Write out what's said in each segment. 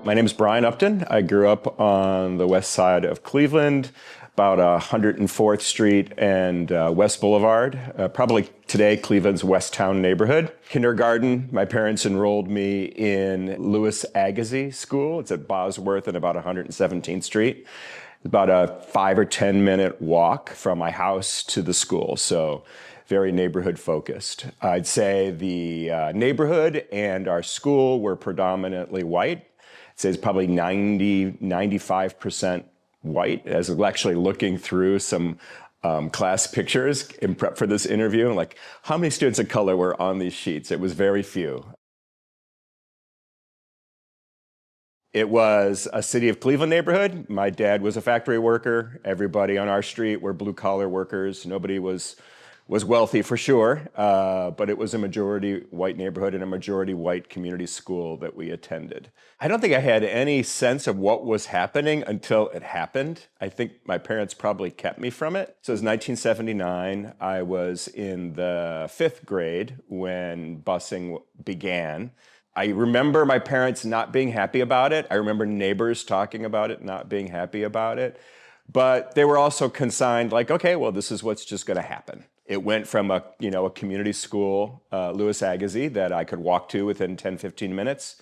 My name is Brian Upton. I grew up on the west side of Cleveland, about 104th Street and West Boulevard, probably today Cleveland's West Town neighborhood. Kindergarten, my parents enrolled me in Lewis Agassiz School. It's at Bosworth and about 117th Street. About a 5 or 10 minute walk from my house to the school, so very neighborhood focused. I'd say the neighborhood and our school were predominantly white. I'd say it's probably 95% white. As I'm actually looking through some class pictures in prep for this interview, and like, how many students of color were on these sheets? It was very few. It was a City of Cleveland neighborhood. My dad was a factory worker. Everybody on our street were blue-collar workers. Nobody was wealthy for sure, but it was a majority white neighborhood and a majority white community school that we attended. I don't think I had any sense of what was happening until it happened. I think my parents probably kept me from it. So it was 1979. I was in the 5th grade when busing began. I remember my parents not being happy about it. I remember neighbors talking about it, not being happy about it. But they were also consigned like, okay, well, this is what's just going to happen. It went from a community school, Lewis Agassiz, that I could walk to within 10, 15 minutes.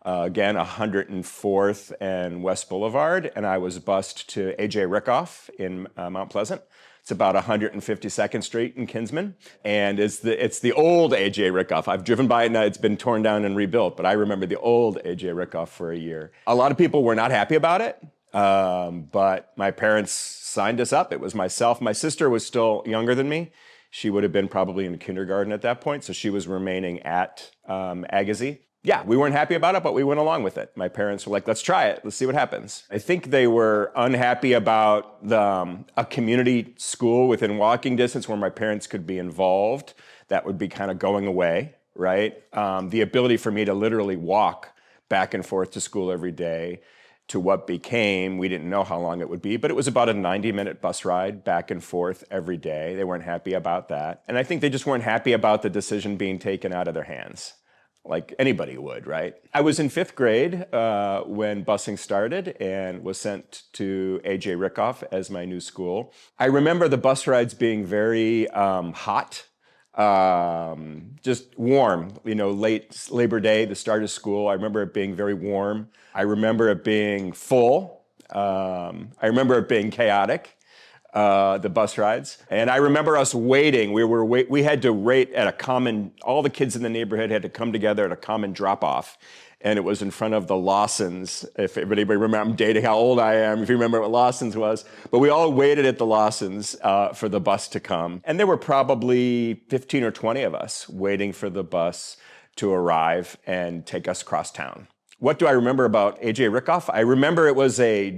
Again, 104th and West Boulevard. And I was bused to A.J. Rickoff in Mount Pleasant. It's about 152nd Street in Kinsman. And it's the old A.J. Rickoff. I've driven by it now. It's been torn down and rebuilt. But I remember the old A.J. Rickoff for a year. A lot of people were not happy about it. But my parents signed us up. It was myself. My sister was still younger than me. She would have been probably in kindergarten at that point. So she was remaining at Agassiz. Yeah, we weren't happy about it, but we went along with it. My parents were like, let's try it. Let's see what happens. I think they were unhappy about a community school within walking distance where my parents could be involved. That would be kind of going away, right? The ability for me to literally walk back and forth to school every day to what became, we didn't know how long it would be, but it was about a 90-minute bus ride back and forth every day. They weren't happy about that. And I think they just weren't happy about the decision being taken out of their hands, like anybody would, right? I was in 5th grade when busing started and was sent to A.J. Rickoff as my new school. I remember the bus rides being very hot, just warm, late Labor Day, the start of school. I remember it being very warm. I remember it being full. I remember it being chaotic, the bus rides. And I remember us waiting. We had to wait at a common, all the kids in the neighborhood had to come together at a common drop-off. And it was in front of the Lawsons. If anybody remember, I'm dating how old I am, if you remember what Lawsons was. But we all waited at the Lawsons for the bus to come. And there were probably 15 or 20 of us waiting for the bus to arrive and take us across town. What do I remember about A.J. Rickoff? I remember it was a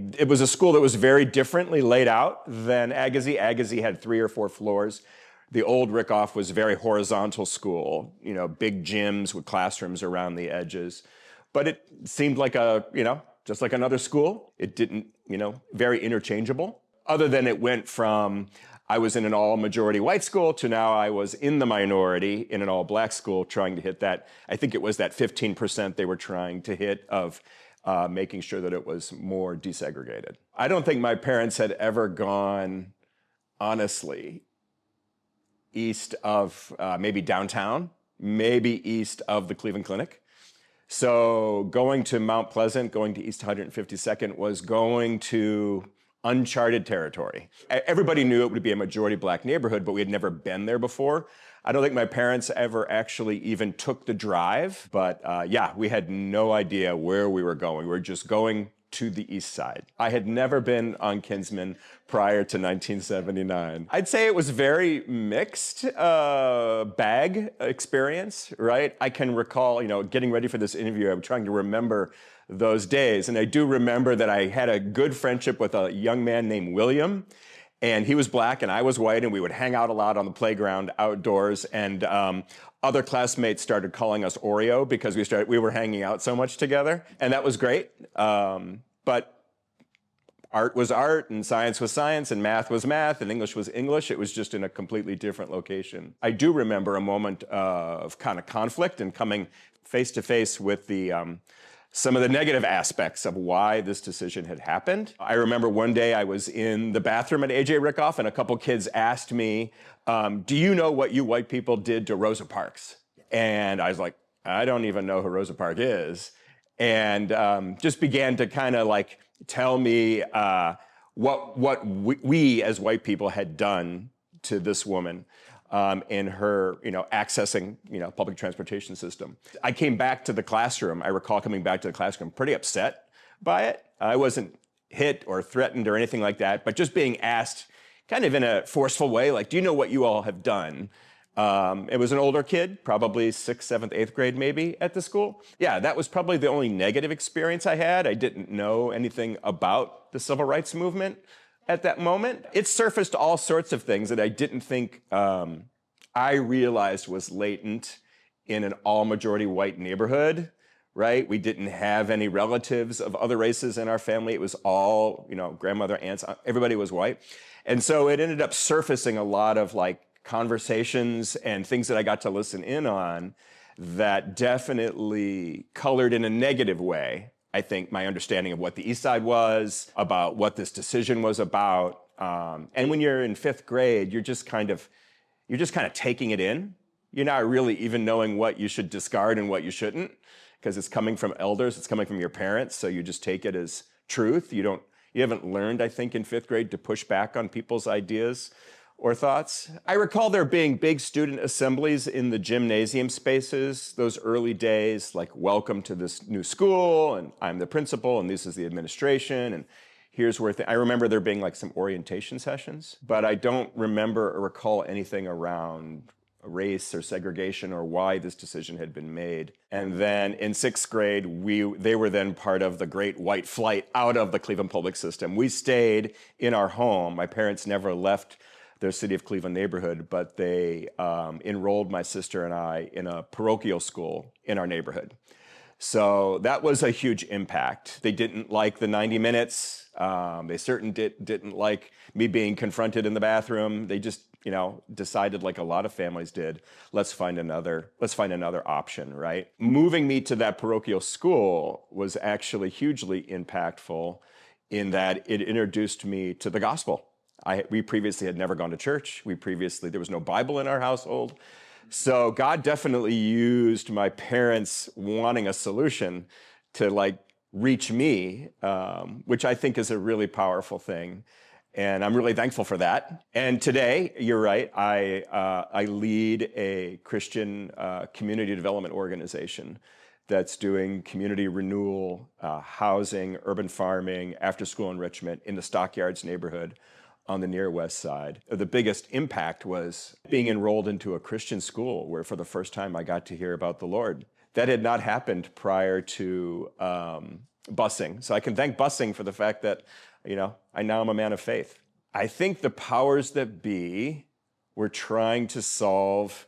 school that was very differently laid out than Agassiz. Agassiz had 3 or 4 floors. The old Rickoff was a very horizontal school, big gyms with classrooms around the edges. But it seemed like just like another school. It didn't, very interchangeable. Other than it went from, I was in an all-majority white school to now I was in the minority in an all-black school trying to hit that, I think it was that 15% they were trying to hit of making sure that it was more desegregated. I don't think my parents had ever gone, honestly, east of maybe downtown, maybe east of the Cleveland Clinic. So going to Mount Pleasant, going to East 152nd was going to uncharted territory. Everybody knew it would be a majority black neighborhood, but we had never been there before. I don't think my parents ever actually even took the drive, but yeah, we had no idea where we were going. We were just going to the east side. I had never been on Kinsman prior to 1979. I'd say it was very mixed bag experience, right? I can recall, getting ready for this interview, I'm trying to remember those days. And I do remember that I had a good friendship with a young man named William. And he was black and I was white, and we would hang out a lot on the playground outdoors. And other classmates started calling us Oreo because we were hanging out so much together. And that was great. But art was art, and science was science, and math was math, and English was English. It was just in a completely different location. I do remember a moment of kind of conflict and coming face to face with the some of the negative aspects of why this decision had happened. I remember one day I was in the bathroom at AJ Rickoff, and a couple kids asked me, do you know what you white people did to Rosa Parks? And I was like, I don't even know who Rosa Parks is. And just began to kind of like tell me what we as white people had done to this woman in her, accessing, public transportation system. I came back to the classroom. I recall coming back to the classroom pretty upset by it. I wasn't hit or threatened or anything like that, but just being asked kind of in a forceful way, like, do you know what you all have done? It was an older kid, probably 6th, 7th, 8th grade maybe at the school. Yeah, that was probably the only negative experience I had. I didn't know anything about the civil rights movement at that moment. It surfaced all sorts of things that I didn't think I realized was latent in an all-majority white neighborhood, right? We didn't have any relatives of other races in our family. It was all, grandmother, aunts, everybody was white. And so it ended up surfacing a lot of like conversations and things that I got to listen in on that definitely colored in a negative way, I think, my understanding of what the East Side was, about what this decision was about. And when you're in 5th grade, you're just kind of taking it in. You're not really even knowing what you should discard and what you shouldn't, because it's coming from elders, it's coming from your parents, so you just take it as truth. You haven't learned, I think, in 5th grade to push back on people's ideas or thoughts. I recall there being big student assemblies in the gymnasium spaces, those early days, like, welcome to this new school, and I'm the principal, and this is the administration, and here's where I remember there being like some orientation sessions, but I don't remember or recall anything around race or segregation or why this decision had been made. And then in 6th grade, they were then part of the great white flight out of the Cleveland public system. We stayed in our home. My parents never left their City of Cleveland neighborhood, but they enrolled my sister and I in a parochial school in our neighborhood. So that was a huge impact. They didn't like the 90 minutes. They certainly didn't like me being confronted in the bathroom. They just, decided, like a lot of families did, let's find another option, right? Moving me to that parochial school was actually hugely impactful in that it introduced me to the gospel. We previously had never gone to church. There was no Bible in our household. So God definitely used my parents wanting a solution to like reach me, which I think is a really powerful thing. And I'm really thankful for that. And today, you're right, I lead a Christian community development organization that's doing community renewal, housing, urban farming, after-school enrichment in the Stockyards neighborhood on the near west side. The biggest impact was being enrolled into a Christian school where for the first time I got to hear about the Lord. That had not happened prior to busing. So I can thank busing for the fact that, I now am a man of faith. I think the powers that be were trying to solve,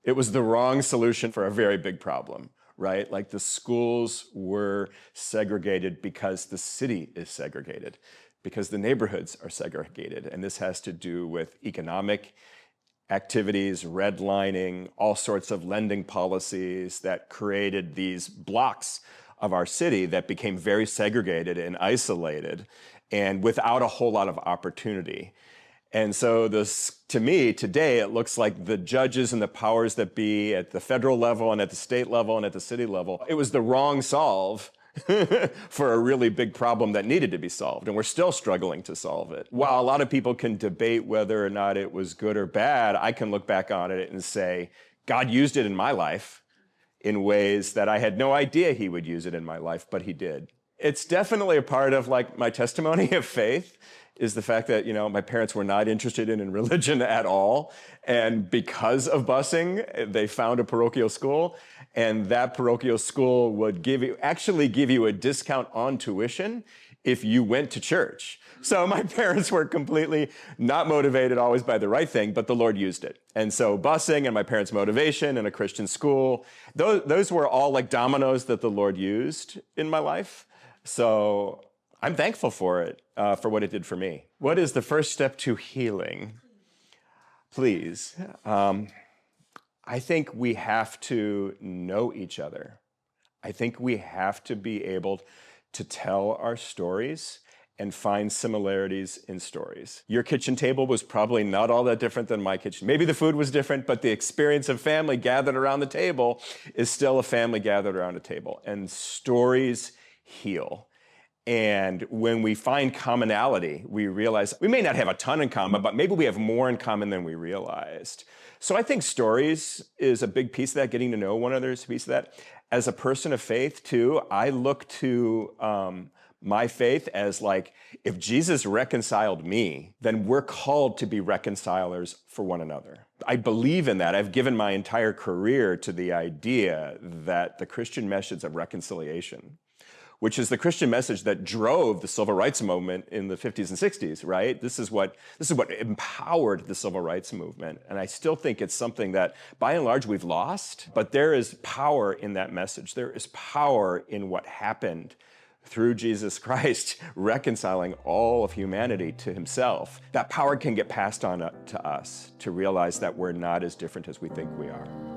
it was the wrong solution for a very big problem, right? Like the schools were segregated because the city is segregated, because the neighborhoods are segregated. And this has to do with economic activities, redlining, all sorts of lending policies that created these blocks of our city that became very segregated and isolated and without a whole lot of opportunity. And so to me, today, it looks like the judges and the powers that be at the federal level and at the state level and at the city level, it was the wrong solve for a really big problem that needed to be solved, and we're still struggling to solve it. While a lot of people can debate whether or not it was good or bad, I can look back on it and say, God used it in my life in ways that I had no idea he would use it in my life, but he did. It's definitely a part of like my testimony of faith is the fact that, my parents were not interested in religion at all. And because of busing, they found a parochial school, and that parochial school would actually give you a discount on tuition if you went to church. So my parents were completely not motivated always by the right thing, but the Lord used it. And so busing and my parents' motivation and a Christian school, those were all like dominoes that the Lord used in my life. So I'm thankful for it, for what it did for me. What is the first step to healing? Please. I think we have to know each other. I think we have to be able to tell our stories and find similarities in stories. Your kitchen table was probably not all that different than my kitchen. Maybe the food was different, but the experience of family gathered around the table is still a family gathered around a table. And stories heal. And when we find commonality, we realize we may not have a ton in common, but maybe we have more in common than we realized. So I think stories is a big piece of that, getting to know one another is a piece of that. As a person of faith, too, I look to my faith as like, if Jesus reconciled me, then we're called to be reconcilers for one another. I believe in that. I've given my entire career to the idea that the Christian message of reconciliation, which is the Christian message that drove the civil rights movement in the 50s and 60s, right? This is what empowered the civil rights movement. And I still think it's something that, by and large, we've lost, but there is power in that message. There is power in what happened through Jesus Christ reconciling all of humanity to himself. That power can get passed on to us to realize that we're not as different as we think we are.